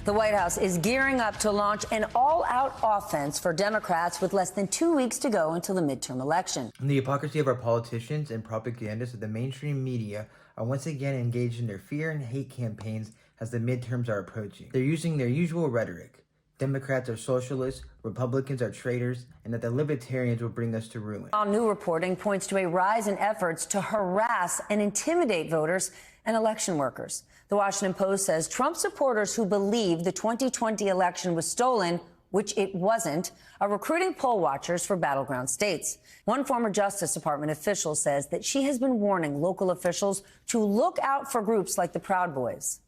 The White House is gearing up to launch an all-out offense for Democrats with less than 2 weeks to go until the midterm election. And the hypocrisy of our politicians and propagandists of the mainstream media are once again engaged in their fear and hate campaigns as the midterms are approaching. They're using their usual rhetoric. Democrats are socialists, Republicans are traitors, and that the libertarians will bring us to ruin. New reporting points to a rise in efforts to harass and intimidate voters and election workers. The Washington Post says Trump supporters who believe the 2020 election was stolen, which it wasn't, are recruiting poll watchers for battleground states. One former Justice Department official says that she has been warning local officials to look out for groups like the Proud Boys.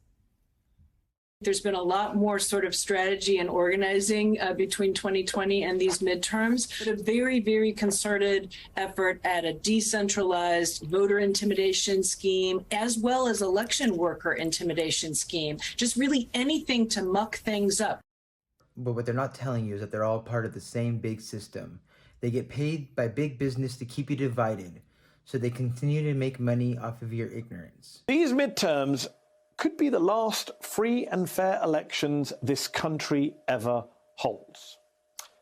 There's been a lot more sort of strategy and organizing between 2020 and these midterms, but a very, very concerted effort at a decentralized voter intimidation scheme, as well as election worker intimidation scheme, just really anything to muck things up. But what they're not telling you is that they're all part of the same big system. They get paid by big business to keep you divided, so they continue to make money off of your ignorance. These midterms could be the last free and fair elections this country ever holds.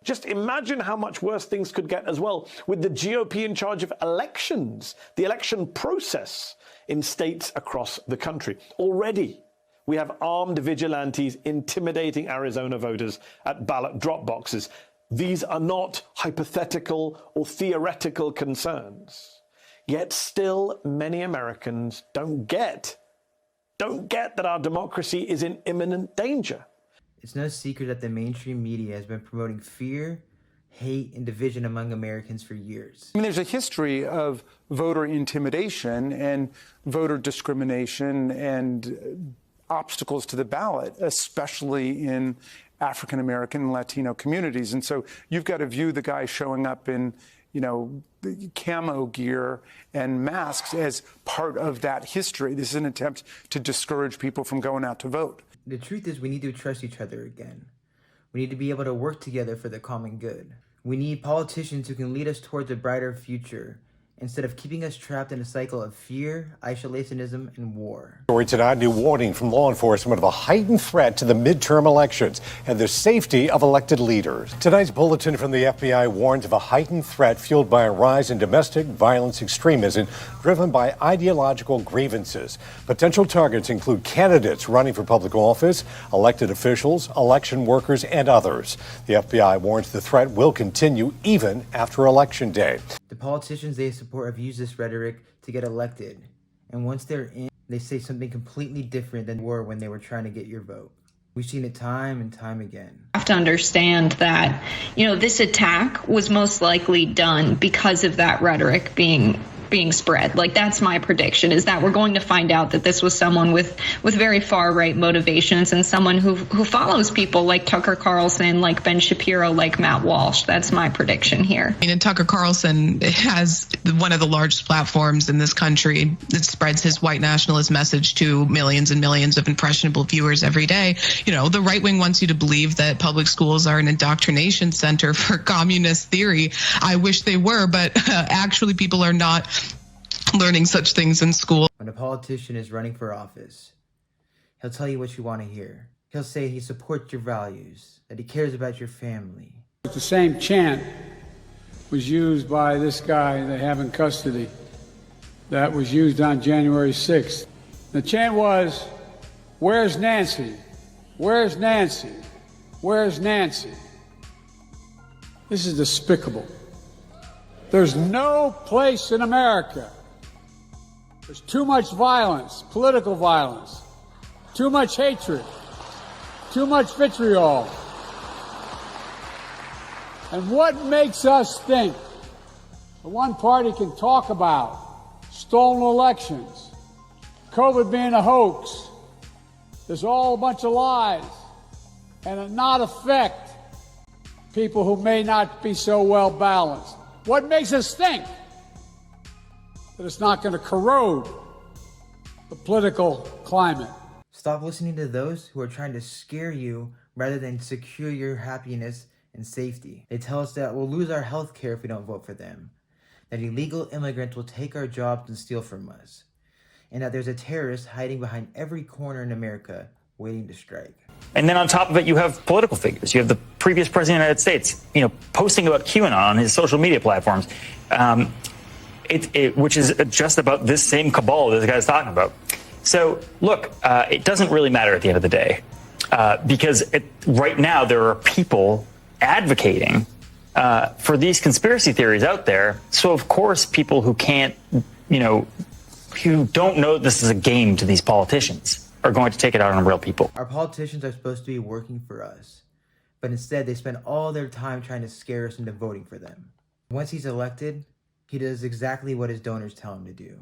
Just imagine how much worse things could get as well with the GOP in charge of elections, the election process in states across the country. Already, we have armed vigilantes intimidating Arizona voters at ballot drop boxes. These are not hypothetical or theoretical concerns. Yet still, many Americans don't get that our democracy is in imminent danger. It's no secret that the mainstream media has been promoting fear, hate, and division among Americans for years. I mean, there's a history of voter intimidation and voter discrimination and obstacles to the ballot, especially in African American and Latino communities. And so you've got to view the guy showing up in, camo gear and masks as part of that history. This is an attempt to discourage people from going out to vote. The truth is we need to trust each other again. We need to be able to work together for the common good. We need politicians who can lead us towards a brighter future, instead of keeping us trapped in a cycle of fear, isolationism, and war. Story tonight, new warning from law enforcement of a heightened threat to the midterm elections and the safety of elected leaders. Tonight's bulletin from the FBI warns of a heightened threat fueled by a rise in domestic violence extremism driven by ideological grievances. Potential targets include candidates running for public office, elected officials, election workers, and others. The FBI warns the threat will continue even after Election Day. The politicians they support have used this rhetoric to get elected. And once they're in, they say something completely different than they were when they were trying to get your vote. We've seen it time and time again. Have to understand that, this attack was most likely done because of that rhetoric being spread. Like, that's my prediction, is that we're going to find out that this was someone with very far right motivations and someone who follows people like Tucker Carlson, like Ben Shapiro, like Matt Walsh. That's my prediction here. And Tucker Carlson has one of the largest platforms in this country that spreads his white nationalist message to millions and millions of impressionable viewers every day. The right wing wants you to believe that public schools are an indoctrination center for communist theory. I wish they were, but actually people are not learning such things in school. When a politician is running for office, he'll tell you what you want to hear. He'll say he supports your values, that he cares about your family. The same chant was used by this guy they have in custody that was used on January 6th. The chant was, "Where's Nancy? Where's Nancy? Where's Nancy?" This is despicable. There's no place in America. There's too much violence, political violence, too much hatred, too much vitriol. And what makes us think the one party can talk about stolen elections, COVID being a hoax, there's all a bunch of lies, and it not affect people who may not be so well balanced? What makes us think that it's not going to corrode the political climate? Stop listening to those who are trying to scare you rather than secure your happiness and safety. They tell us that we'll lose our health care if we don't vote for them, that illegal immigrants will take our jobs and steal from us, and that there's a terrorist hiding behind every corner in America waiting to strike. And then on top of it, you have political figures. You have the previous president of the United States, posting about QAnon on his social media platforms, which is just about this same cabal that this guy's talking about. So, look, it doesn't really matter at the end of the day, because right now there are people advocating for these conspiracy theories out there. So, of course, people who can't, who don't know this is a game to these politicians are going to take it out on real people. Our politicians are supposed to be working for us, but instead they spend all their time trying to scare us into voting for them. Once he's elected, he does exactly what his donors tell him to do.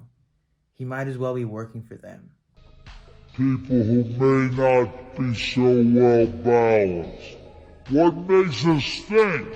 He might as well be working for them. People who may not be so well balanced. What makes us think